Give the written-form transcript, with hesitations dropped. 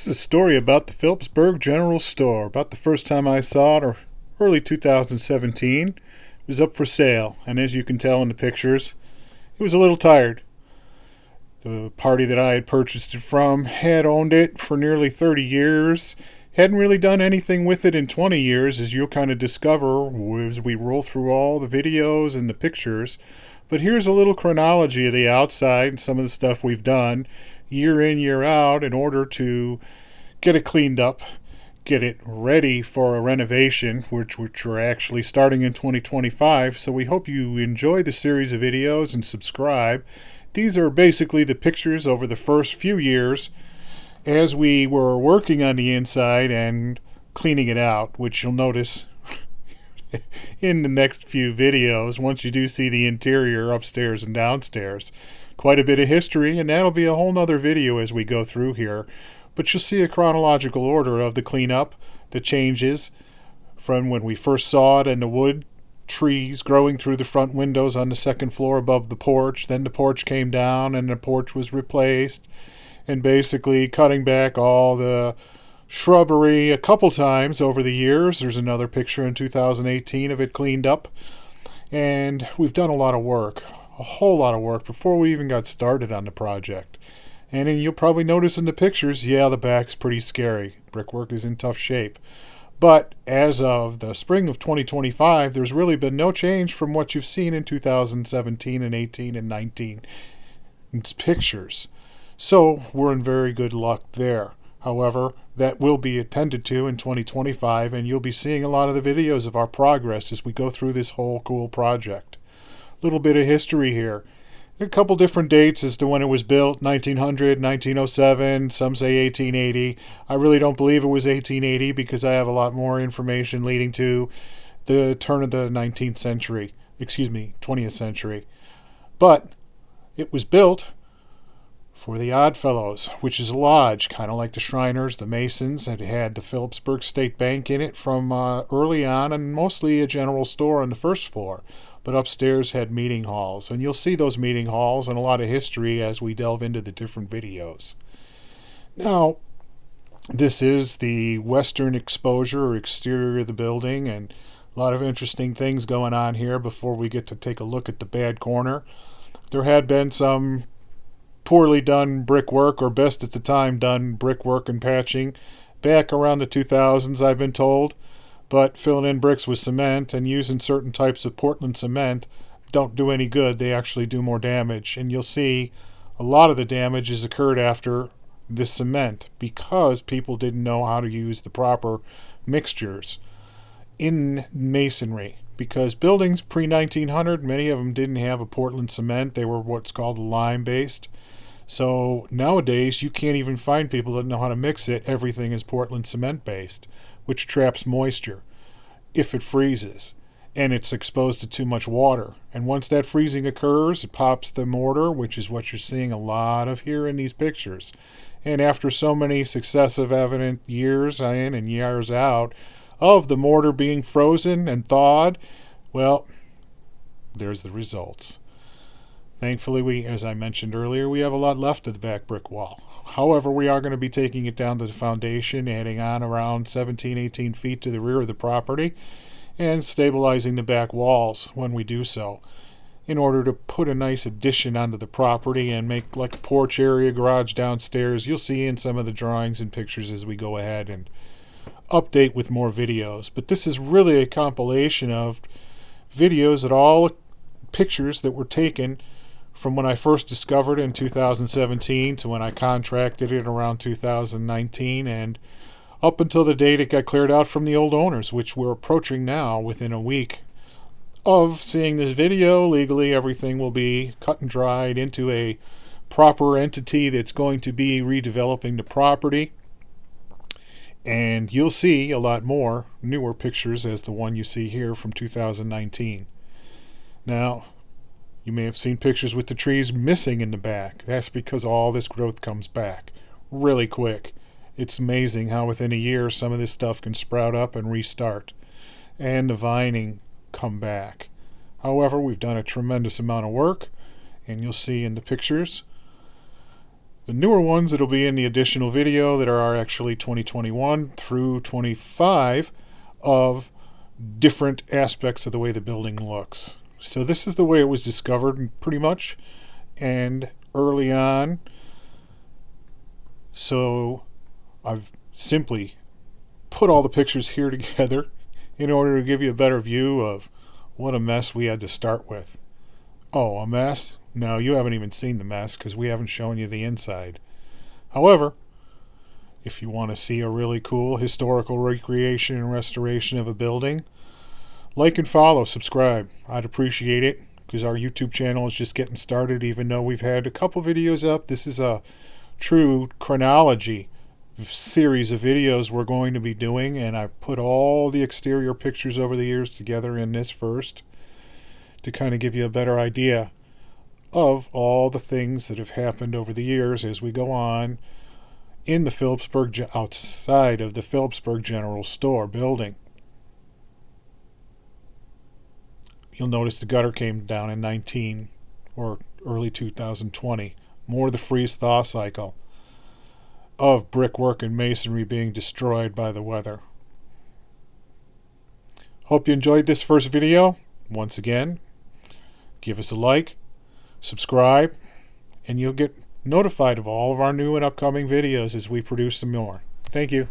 This is a story about the Phillipsburg General Store. About the first time I saw it, or early 2017. It was up for sale, and as you can tell in the pictures, it was a little tired. The party that I had purchased it from had owned it for nearly 30 years. Hadn't really done anything with it in 20 years, as you'll kind of discover as we roll through all the videos and the pictures. But here's a little chronology of the outside and some of the stuff we've done year in, year out in order to get it cleaned up, get it ready for a renovation, which we're actually starting in 2025. So we hope you enjoy the series of videos and subscribe. These are basically the pictures over the first few years as we were working on the inside and cleaning it out, which you'll notice in the next few videos once you do see the interior upstairs and downstairs. Quite a bit of history, and that'll be a whole nother video as we go through here. But you'll see a chronological order of the cleanup, the changes from when we first saw it, and the wood trees growing through the front windows on the second floor above the porch. Then the porch came down and the porch was replaced, and basically cutting back all the shrubbery a couple times over the years. There's another picture in 2018 of it cleaned up. And we've done a lot of work, a whole lot of work before we even got started on the project. And then you'll probably notice in the pictures, the back's pretty scary. Brickwork is in tough shape. But as of the spring of 2025, there's really been no change from what you've seen in 2017 and 18 and 19. It's pictures. So we're in very good luck there. However, that will be attended to in 2025, and you'll be seeing a lot of the videos of our progress as we go through this whole cool project. A little bit of history here. A couple different dates as to when it was built, 1900, 1907, some say 1880. I really don't believe it was 1880 because I have a lot more information leading to the turn of the 20th century. But it was built for the Oddfellows, which is a lodge, kind of like the Shriners, the Masons. It had the Phillipsburg State Bank in it from early on, and mostly a general store on the first floor. But upstairs had meeting halls, and you'll see those meeting halls and a lot of history as we delve into the different videos. Now, this is the western exposure or exterior of the building, and a lot of interesting things going on here before we get to take a look at the bad corner. There had been some poorly done brickwork, or best at the time done brickwork and patching, back around the 2000s, I've been told. But filling in bricks with cement and using certain types of Portland cement don't do any good. They actually do more damage. And you'll see a lot of the damage has occurred after this cement because people didn't know how to use the proper mixtures in masonry. Because buildings pre-1900, many of them didn't have a Portland cement. They were what's called lime-based. So nowadays, you can't even find people that know how to mix it. Everything is Portland cement-based, which traps moisture if it freezes and it's exposed to too much water. And once that freezing occurs, it pops the mortar, which is what you're seeing a lot of here in these pictures. And after so many successive evident years in and years out of the mortar being frozen and thawed, well, there's the results. Thankfully, as I mentioned earlier, we have a lot left of the back brick wall. However, we are going to be taking it down to the foundation, adding on around 17, 18 feet to the rear of the property, and stabilizing the back walls when we do so, in order to put a nice addition onto the property and make like a porch area, garage downstairs. You'll see in some of the drawings and pictures as we go ahead and update with more videos. But this is really a compilation of videos that all pictures that were taken from when I first discovered it in 2017 to when I contracted it around 2019, and up until the date it got cleared out from the old owners, which we're approaching now within a week of seeing this video. Legally, everything will be cut and dried into a proper entity that's going to be redeveloping the property. And you'll see a lot more newer pictures as the one you see here from 2019. Now, you may have seen pictures with the trees missing in the back. That's because all this growth comes back really quick. It's amazing how within a year some of this stuff can sprout up and restart, and the vining come back. However, we've done a tremendous amount of work, and you'll see in the pictures The newer ones that'll be in the additional video that are actually 2021 through 25 of different aspects of the way the building looks. So this is the way it was discovered pretty much, and early on. So I've simply put all the pictures here together in order to give you a better view of what a mess we had to start with. Oh, a mess? No, you haven't even seen the mess because we haven't shown you the inside. However, if you want to see a really cool historical recreation and restoration of a building, like and follow, subscribe. I'd appreciate it because our YouTube channel is just getting started, even though we've had a couple videos up. This is a true chronology series of videos we're going to be doing, and I put all the exterior pictures over the years together in this first to kind of give you a better idea of all the things that have happened over the years as we go on in the Phillipsburg, outside of the Phillipsburg General Store building. You'll notice the gutter came down in 19 or early 2020. More the freeze-thaw cycle of brickwork and masonry being destroyed by the weather. Hope you enjoyed this first video. Once again, give us a like, subscribe, and you'll get notified of all of our new and upcoming videos as we produce some more. Thank you.